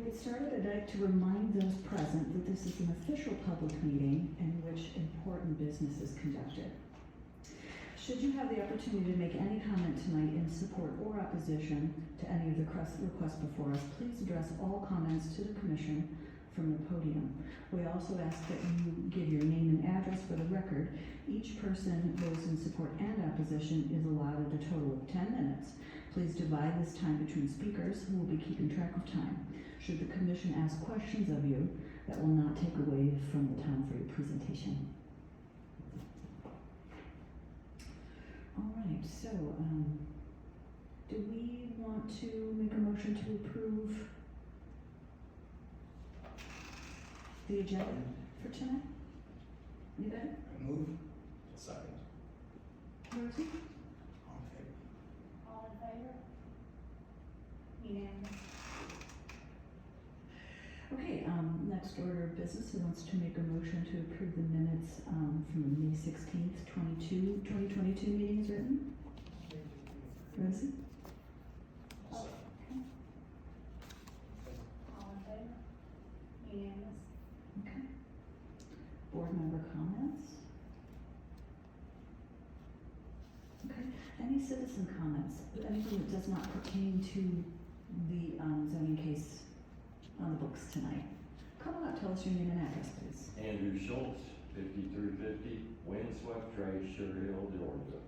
get started, I'd like to remind those present that this is an official public meeting in which important business is conducted. Should you have the opportunity to make any comment tonight in support or opposition to any of the requests before us, please address all comments to the commission from the podium. We also ask that you give your name and address for the record. Each person, those in support and opposition, is allotted a total of 10 minutes. Please divide this time between speakers who will be keeping track of time. Should the commission ask questions of you, that will not take away from the time for your presentation. All right, so do we want to make a motion to approve the agenda for tonight? Anybody? I move. Second. Rosie? All in favor? All in favor? Unanimous. Okay, next order of business, who wants to make a motion to approve the minutes from the May 16th, 2022 meetings written? Rosie? Second. All in favor? Unanimous. Okay. Board member comments? Okay, any citizen comments? Anything that does not pertain to the zoning case on the books tonight? Come on up, tell us your name and address, please. Andrew Schultz, 5350 Windswept Drive, Sugar Hill, Georgia.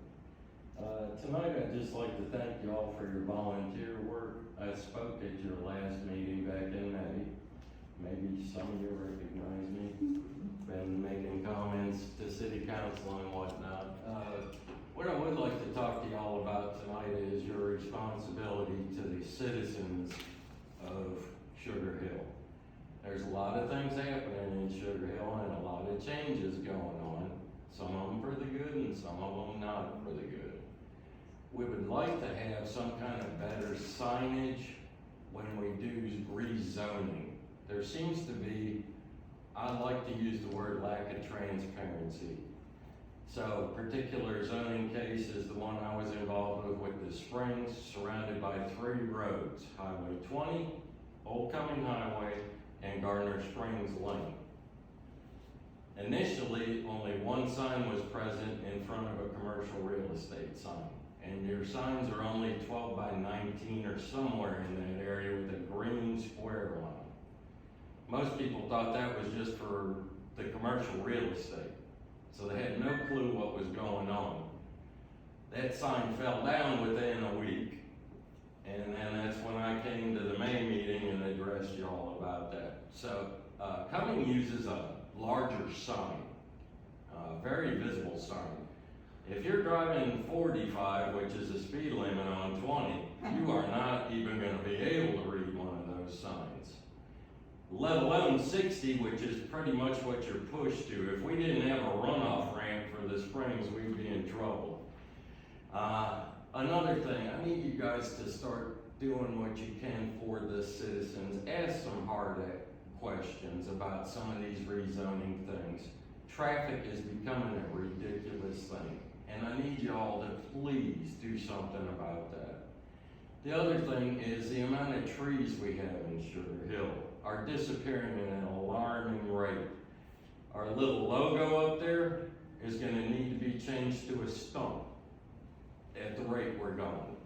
Tonight I'd just like to thank you all for your volunteer work. I spoke at your last meeting back in May. Maybe some of you recognize me. Been making comments to city council and whatnot. What I would like to talk to y'all about tonight is your responsibility to the citizens of Sugar Hill. There's a lot of things happening in Sugar Hill and a lot of changes going on. Some of them for the good and some of them not for the good. We would like to have some kind of better signage when we do rezoning. There seems to be, I like to use the word lack of transparency. So particular zoning case is the one I was involved with the Springs, surrounded by 3 roads, Highway 20, Old Cumming Highway, and Gardner Springs Lane. Initially, only one sign was present in front of a commercial real estate sign. And your signs are only 12 by 19 or somewhere in that area with a green square line. Most people thought that was just for the commercial real estate. So they had no clue what was going on. That sign fell down within a week. And then that's when I came to the May meeting and addressed you all about that. So Cumming uses a larger sign, very visible sign. If you're driving 45, which is the speed limit on 20, you are not even going to be able to read one of those signs. Let alone 60, which is pretty much what you're pushed to. If we didn't have a runoff ramp for the Springs, we'd be in trouble. Another thing, I need you guys to start doing what you can for the citizens. Ask some hard questions about some of these rezoning things. Traffic is becoming a ridiculous thing, and I need you all to please do something about that. The other thing is the amount of trees we have in Sugar Hill are disappearing at an alarming rate. Our little logo up there is going to need to be changed to a stump at the rate we're going.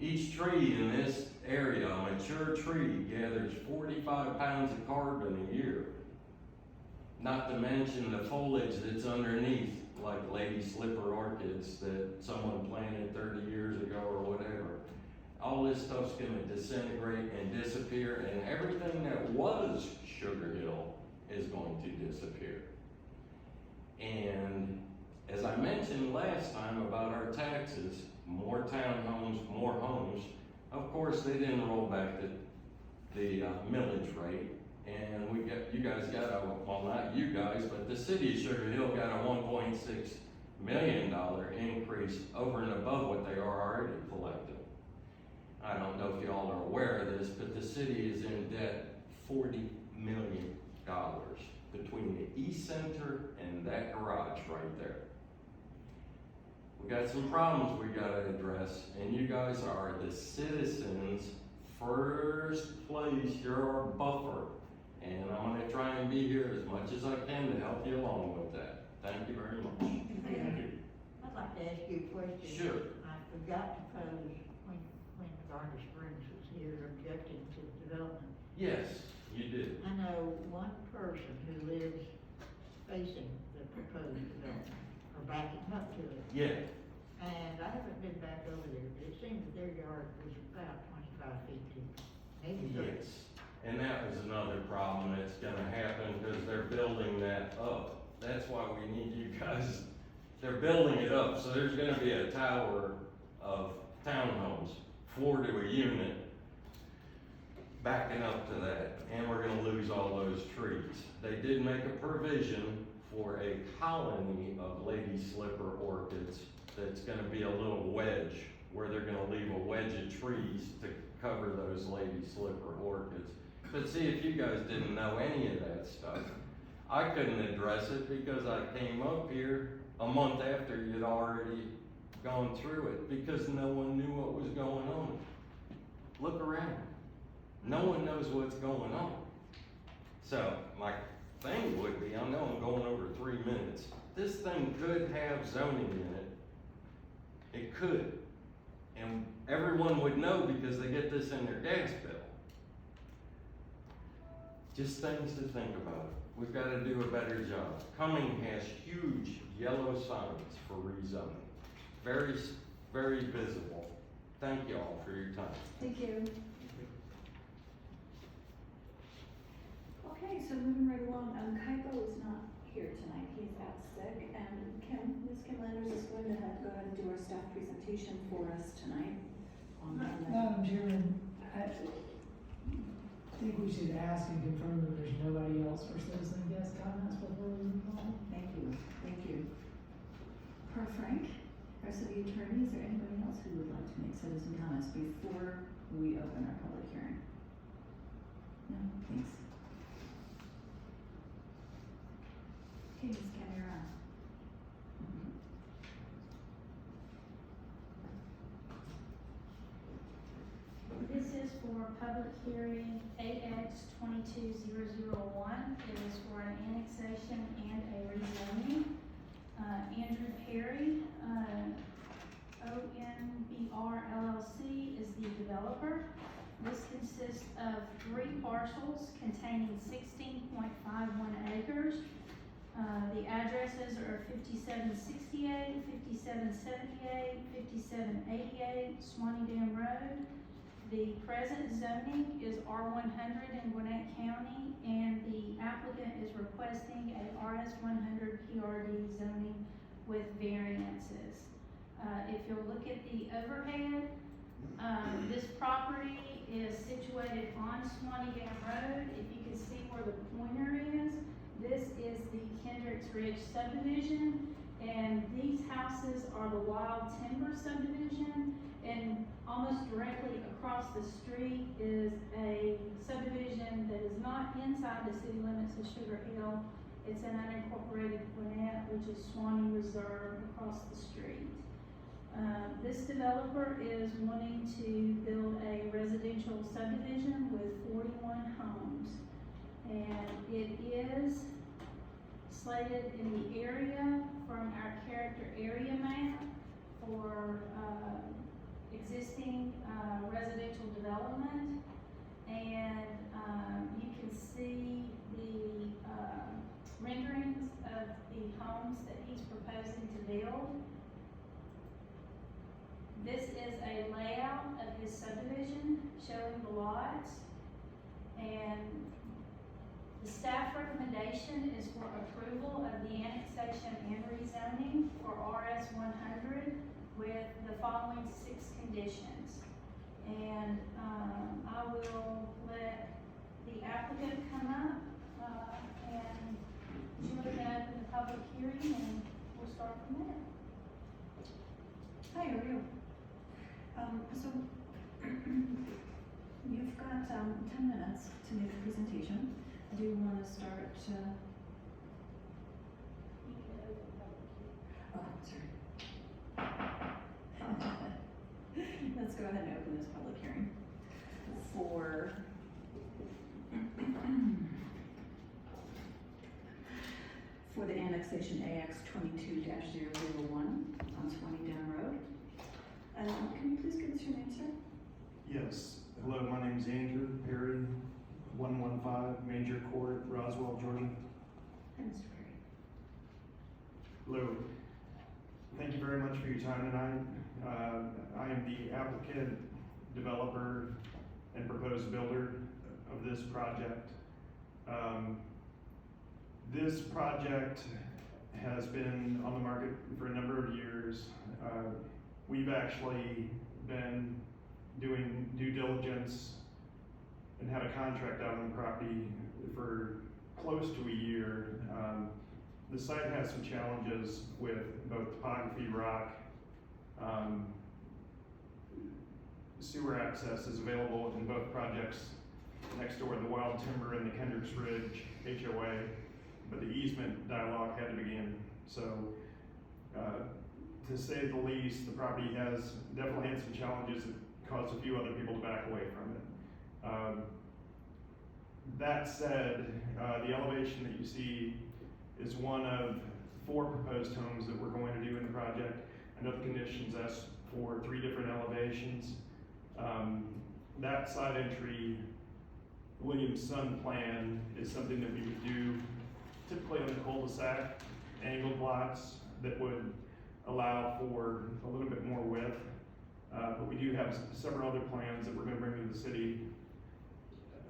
Each tree in this area, a mature tree, gathers 45 pounds of carbon a year. Not to mention the foliage that's underneath, like lady slipper orchids that someone planted 30 years ago or whatever. All this stuff's gonna disintegrate and disappear, and everything that was Sugar Hill is going to disappear. And as I mentioned last time about our taxes, more townhomes, more homes, of course they didn't roll back the millage rate. And you guys got a, well not you guys, but the city of Sugar Hill got a $1.6 million increase over and above what they are already collecting. I don't know if y'all are aware of this, but the city is in debt $40 million between the East Center and that garage right there. We got some problems we gotta address, and you guys are the citizens first place, you're our buffer. And I'm gonna try and be here as much as I can to help you along with that. Thank you very much. I'd like to ask you a question. Sure. I forgot to pose when Garner Springs was here objecting to the development. Yes, you did. I know one person who lives facing the proposed development, or backing up to it. Yeah, And I haven't been back over there, but it seems that their yard was about 25 feet deep. Maybe 30. yes. And that was another problem that's gonna happen, because they're building that up. That's why we need you guys, they're building it up, so there's gonna be a tower of townhomes, 4 to a unit, backing up to that, and we're gonna lose all those trees. They did make a provision for a colony of lady slipper orchids that's gonna be a little wedge, where they're gonna leave a wedge of trees to cover those lady slipper orchids. But see, if you guys didn't know any of that stuff, I couldn't address it because I came up here a month after you'd already gone through it, because no one knew what was going on. Look around. No one knows what's going on. So my thing would be, I know I'm going over 3 minutes, this thing could have zoning in it. It could. And everyone would know because they get this in their gas bill. Just things to think about. We've got to do a better job. Cumming has huge yellow signs for rezoning. Very, very visible. Thank you all for your time. Thank you. Okay, so moving right along, Kaipo is not here tonight, he's out sick, and Ms. Kim Landers is going to go ahead and do our staff presentation for us tonight. On that. Madam Chairman, I think we should ask and confirm that there's nobody else for citizen guest comments before we move on. Thank you, thank you. Per Frank, rest of the attorney, is there anybody else who would like to make citizen comments before we open our public hearing? No, thanks. Okay, Ms. Kim, you're on. This is for public hearing AX 22001. It is for an annexation and a rezoning. Andrew Perry, ONBR LLC is the developer. This consists of 3 parcels containing 16.51 acres. The addresses are 5768, 5778, 5788 Suwanee Dam Road. The present zoning is R100 in Gwinnett County, and the applicant is requesting a RS100 PRD zoning with variances. If you'll look at the overhead, this property is situated on Suwanee Dam Road. If you can see where the pointer is, this is the Kendricks Ridge subdivision, and these houses are the Wild Timber subdivision, and almost directly across the street is a subdivision that is not inside the city limits of Sugar Hill. It's an unincorporated Gwinnett, which is Suwanee Reserve across the street. This developer is wanting to build a residential subdivision with 41 homes. And it is slated in the area from our character area map for existing residential development. And you can see the renderings of the homes that he's proposing to build. This is a layout of his subdivision showing the lots. And the staff recommendation is for approval of the annexation and rezoning for RS100 with the following 6 conditions. And I will let the applicant come up and Julie can open the public hearing, and we'll start from there. Hi, how are you? So you've got 10 minutes to make a presentation. Do you want to start? You can open the public hearing. Oh, sorry. Let's go ahead and open this public hearing. for for the annexation AX 22-001 on Suwanee Dam Road. Can you please give us your name, sir? Yes. Hello, my name's Andrew Perry, 115 Major Court, Roswell, Georgia. Hi, Mr. Perry. Hello. Thank you very much for your time tonight. I am the applicant, developer, and proposed builder of this project. This project has been on the market for a number of years. We've actually been doing due diligence and had a contract out on the property for close to a year. The site has some challenges with both topography, rock, sewer access is available in both projects next door, the Wild Timber and the Kendricks Ridge HOA, but the easement dialogue had to begin. So, to say the least, the property has definitely had some challenges that caused a few other people to back away from it. That said, the elevation that you see is one of 4 proposed homes that we're going to do in the project. I know the conditions ask for 3 different elevations. That side entry Williams-Son plan is something that we would do typically on the cul-de-sac angled lots that would allow for a little bit more width. But we do have several other plans that we're going to bring to the city,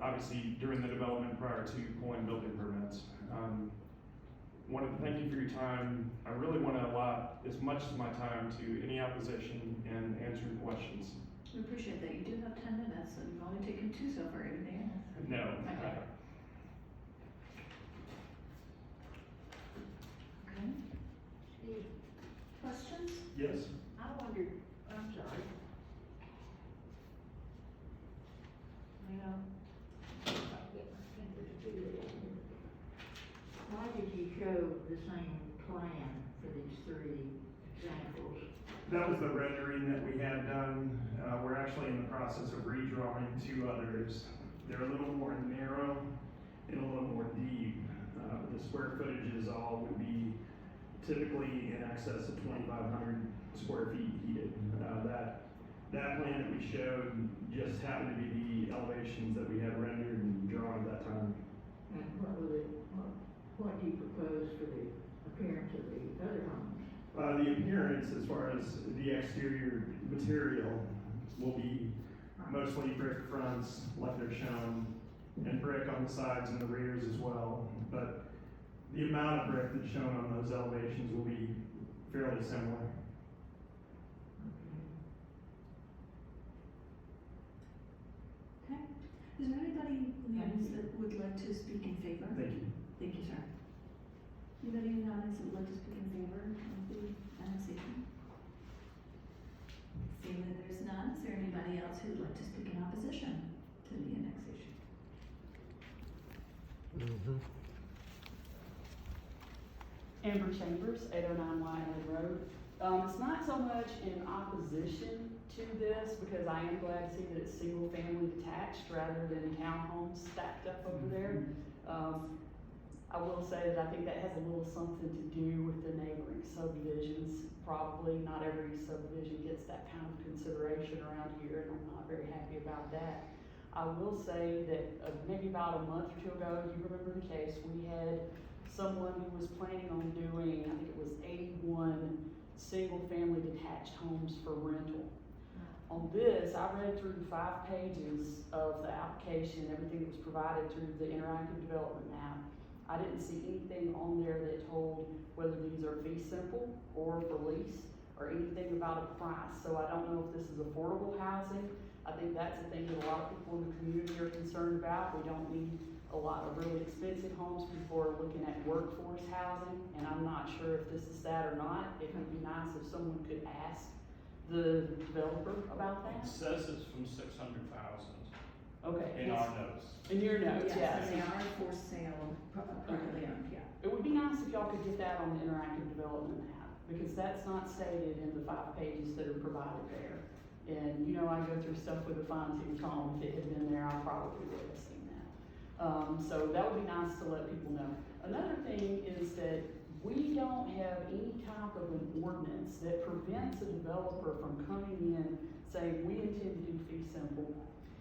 obviously during the development prior to pulling building permits. Wanted to thank you for your time. I really want to allot as much of my time to any opposition and answering questions. We appreciate that. You do have 10 minutes, and you've only taken 2 so far, anything? No. Okay. Okay. Steve, Questions? Yes? I wondered, I'm sorry. Well, if I get my fingers to it. Why did you show the same plan for these 3 examples? That was the rendering that we had done. We're actually in the process of redrawing 2 others. They're a little more narrow and a little more deep. The square footages all would be typically in excess of 2,500 square feet heated. That plan that we showed just happened to be the elevations that we had rendered and drawn at that time. And what do you propose for the appearance of the other homes? The appearance, as far as the exterior material, will be mostly brick fronts, like they're shown, and brick on the sides and the rears as well. But the amount of brick that's shown on those elevations will be fairly similar. Okay. Is there anybody in the audience that would like to speak in favor? Thank you. Thank you, sir. Anybody in the audience that would like to speak in favor of the annexation? Seeing that there's none, is there anybody else who would like to speak in opposition to the annexation? Amber Chambers, 809 Wyoming Road. It's not so much in opposition to this, because I am glad to see that it's single family detached rather than townhomes stacked up over there. I will say that I think that has a little something to do with the neighboring subdivisions. Probably not every subdivision gets that kind of consideration around here, and I'm not very happy about that. I will say that maybe about a month or 2 ago, you remember the case, we had someone who was planning on doing, I think it was 81 single-family detached homes for rental. On this, I read through the 5 pages of the application, everything that was provided through the interactive development map. I didn't see anything on there that told whether these are fee simple or for lease or anything about a price. So I don't know if this is affordable housing. I think that's a thing that a lot of people in the community are concerned about. We don't need a lot of really expensive homes. People are looking at workforce housing, and I'm not sure if this is that or not. It would be nice if someone could ask the developer about It that. says it's from 600,000 Okay. in our notes. In your notes, Yes, yes. and they are for sale, privately owned, yeah. It would be nice if y'all could get that on the interactive development map, because that's not stated in the 5 pages that are provided there. And you know, I go through stuff with a fine tooth comb. If it had been there, I probably would have seen that. So that would be nice to let people know. Another thing is that we don't have any type of an ordinance that prevents a developer from coming in saying, we intend to do fee simple.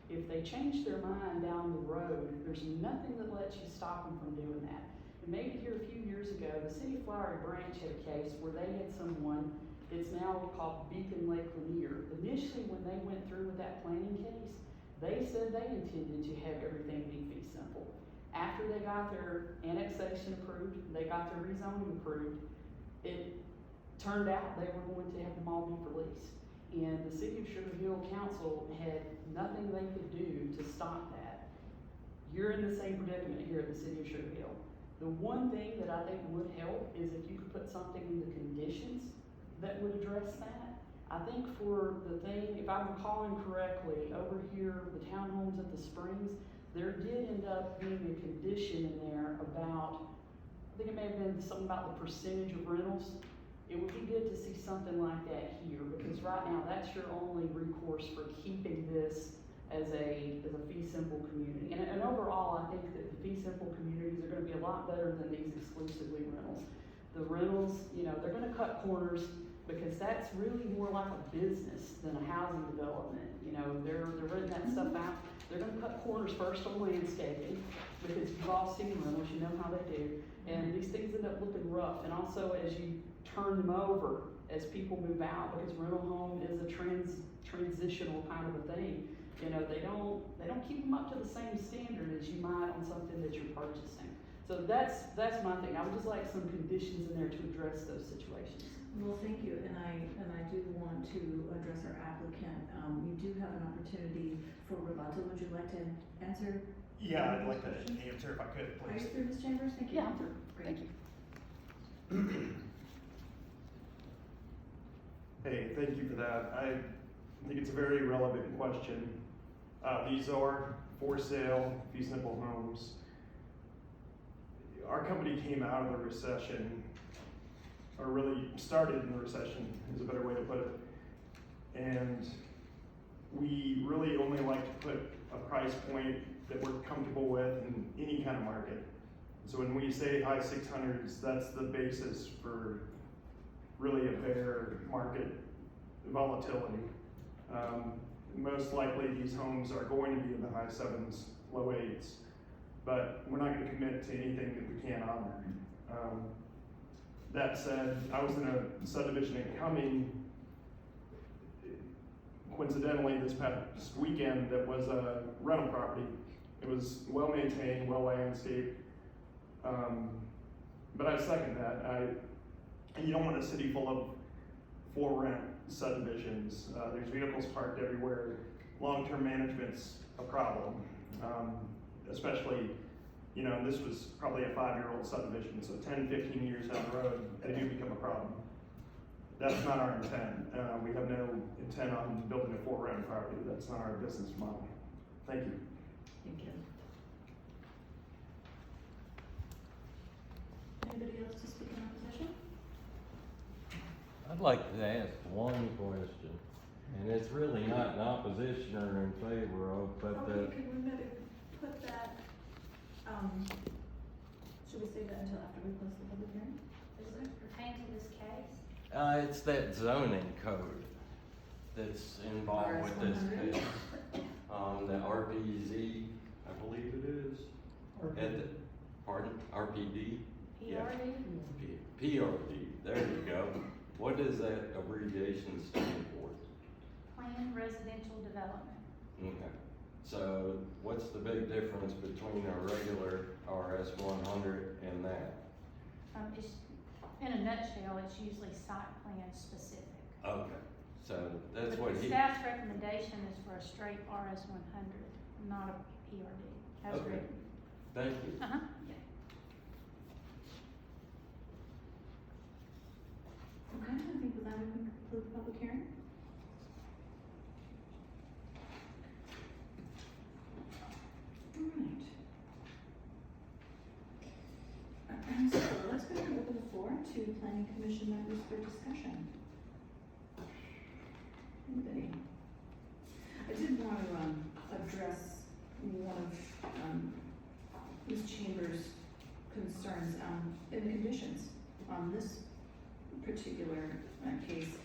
If they change their mind down the road, there's nothing that lets you stop them from doing that. And maybe here a few years ago, the city of Flowery Branch had a case where they had someone, it's now called Beacon Lake Lanier. Initially, when they went through with that planning case, they said they intended to have everything be fee simple. After they got their annexation approved, they got their rezoning approved, it turned out they were going to have them all be for lease. And the City of Sugar Hill Council had nothing they could do to stop that. You're in the same predicament here at the City of Sugar Hill. The one thing that I think would help is if you could put something in the conditions that would address that. I think for the thing, if I'm recalling correctly, over here, the townhomes at the Springs, there did end up being a condition in there about, I think it may have been something about the percentage of rentals. It would be good to see something like that here, because right now that's your only recourse for keeping this as a fee simple community. And overall, I think that the fee simple communities are gonna be a lot better than these exclusively rentals. The rentals, you know, they're gonna cut corners because that's really more like a business than a housing development. You know, they're renting that stuff out. They're gonna cut corners first on landscaping, because you've all seen rentals, you know how they do. And these things end up looking rough. And also as you turn them over, as people move out, because rental home is a transitional kind of a thing. You know, they don't keep them up to the same standard as you might on something that you're purchasing. So that's my thing. I would just like some conditions in there to address those situations. Well, thank you, and I do want to address our applicant. You do have an opportunity for rebuttal. Would you like to answer? Yeah, I'd like to answer if I could, Are you please. through, Ms. Chambers? Thank you. Yeah, I'm through. Great. Thank you. Hey, thank you for that. I think it's a very relevant question. These are for sale, fee simple homes. Our company came out of the recession, or really started in the recession is a better way to put it. And we really only like to put a price point that we're comfortable with in any kind of market. So when we say high 600s, that's the basis for really a fair market volatility. Most likely these homes are going to be in the high 7s, low 8s, but we're not gonna commit to anything that we can't honor. That said, I was in a subdivision in Cumming, coincidentally this past weekend, that was a rental property. It was well maintained, well landscaped, but I second that. You don't want a city full of for rent subdivisions. There's vehicles parked everywhere. Long-term management's a problem, especially, you know, this was probably a 5-year-old subdivision, so 10, 15 years down the road, they do become a problem. That's not our intent. We have no intent on building a for rent property. That's not our business model. Thank you. Thank you. Anybody else to speak in opposition? I'd like to ask one question, and it's really not in opposition or in favor of, but Okay, can we maybe put that, should we say that until after we close the public hearing? Does it pertain to this case? it's that zoning code that's involved with this RS100? case. The RPZ, I believe it is. Pardon, RPD? Yeah. PRD, there you go. What does that abbreviation stand for? Planned Residential Development. Okay, so what's the big difference between a regular RS 100 and that? It's, in a nutshell, it's usually site plan specific. Okay, so that's But what the he, staff's recommendation is for a straight RS 100, not a PRD, as Okay. written. thank you. Uh-huh. Okay, I think with that we can conclude the public hearing. Alright. So let's go ahead and open the floor to planning commission members for discussion. Anybody? want to, address one of, Ms. Chambers' concerns, in the conditions on this particular, case.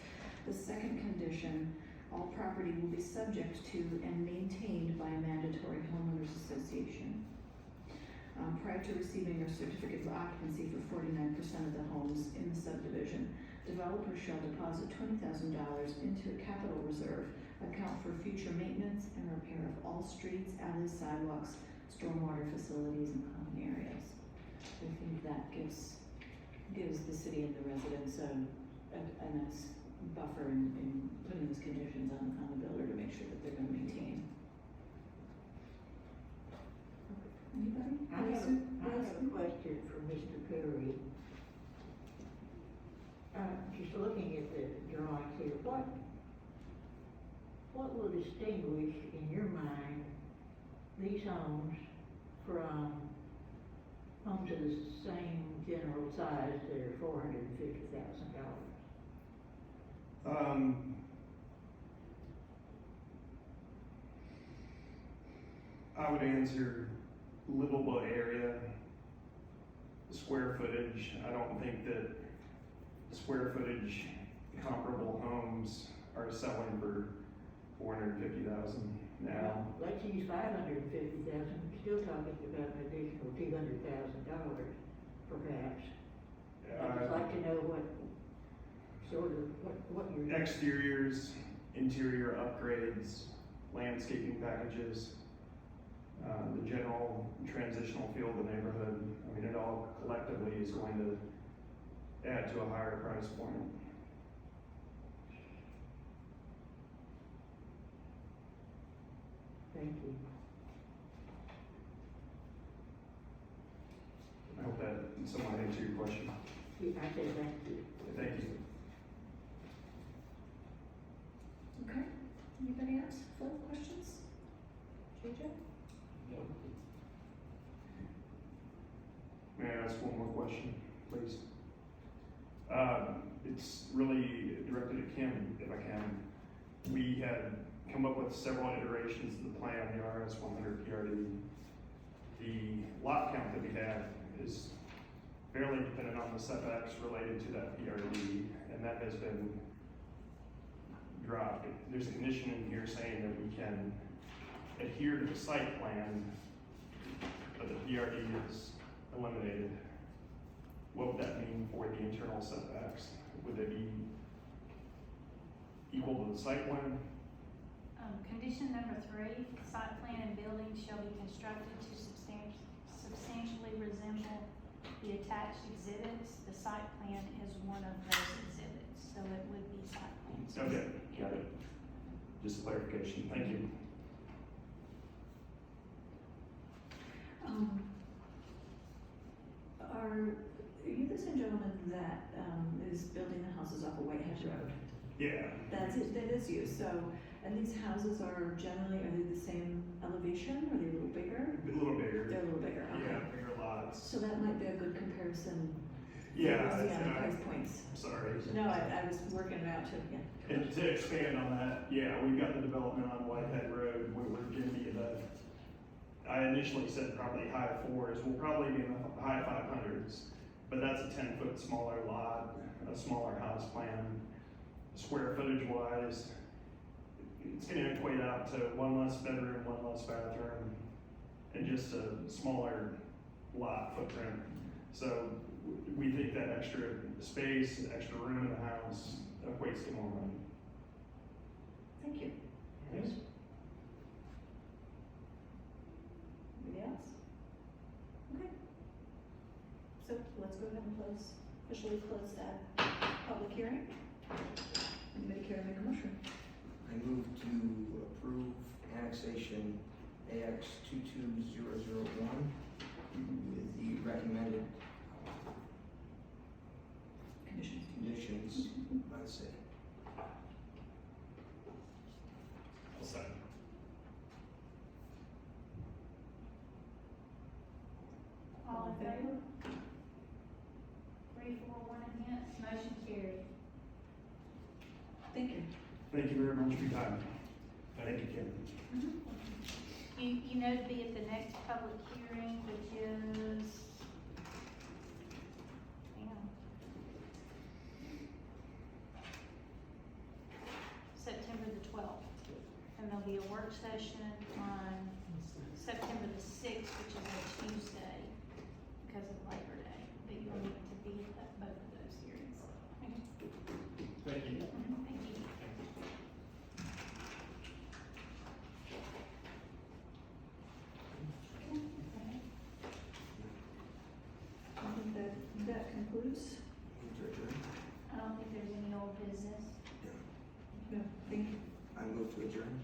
The second condition, all property will be subject to and maintained by a mandatory homeowners association. Prior to receiving a certificate of occupancy for 49% of the homes in the subdivision, developers shall deposit $20,000 into a capital reserve, account for future maintenance and repair of all streets, alleys, sidewalks, stormwater facilities, and common areas. I think that gives the city and the residents a nice buffer in putting those conditions on the builder to make sure that they're gonna maintain. Anybody? I have a question for Mr. Perry. Just looking at the drawings here, what will distinguish, in your mind, these homes from homes of the same general size that are $450,000? I would answer livable area, square footage. I don't think that square footage comparable homes are selling for $450,000 now. Let's use $550,000, we're still talking about an additional $200,000, perhaps. I'd just like to know what your. Exteriors, interior upgrades, landscaping packages, the general transitional feel of the neighborhood. I mean, it all collectively is going to add to a higher price point. Thank you. I hope that somewhat answered your question. I say thank you. Thank you. Okay, anybody else, further questions? JJ? May I ask one more question, please? It's really directed at Kim, if I can. We had come up with several iterations of the plan, the RS 100 PRD. The lot count that we have is fairly dependent on the setbacks related to that PRD, and that has been dropped. There's a condition in here saying that we can adhere to the site plan, but the PRD is eliminated. What would that mean for the internal setbacks? Would they be equal to the site plan? Condition number 3, site plan and buildings shall be constructed to substantially resemble the attached exhibits. The site plan is one of those exhibits, so it would be site plan. Okay, got it. Just clarification, thank you. Are you the same gentleman that, is building the houses off of Whitehead Road? Yeah. That's it, that is you, so, and these houses are generally, are they the same elevation, are they a little bigger? A little bigger. They're a little bigger, okay. Yeah, bigger lots. So that might be a good comparison. Yeah, on the that's- price points. Sorry. No, I was working it out too, yeah. And to expand on that, yeah, we've got the development on Whitehead Road, we're gonna be in the, I initially said probably high 4s, we'll probably be in the high 500s, but that's a 10-foot smaller lot, a smaller house plan. Square footage wise, it's gonna equate out to 1 less bedroom, 1 less bathroom, and just a smaller lot footprint. So we think that extra space, extra room in the house equates to more money. Thank you. Yes. Anybody else? Okay. So let's go ahead and officially close that public hearing. Anybody care to make a motion? I move to approve annexation AX 22001 with the recommended conditions by the city. I'll second. All in favor? 3, 4, 1 against, motion carried. Thank you. Thank you very much for your time. Thank you, Kim. You know to be at the next public hearing, which is, hang on. September the 12th. And there'll be a work session on September the 6th, which is a Tuesday, because of Labor Day. But you'll need to be at both of those hearings. Thank you. Thank you. I think that concludes. Move to adjourn. I don't think there's any old business. Yeah, thank you. I move to adjourn.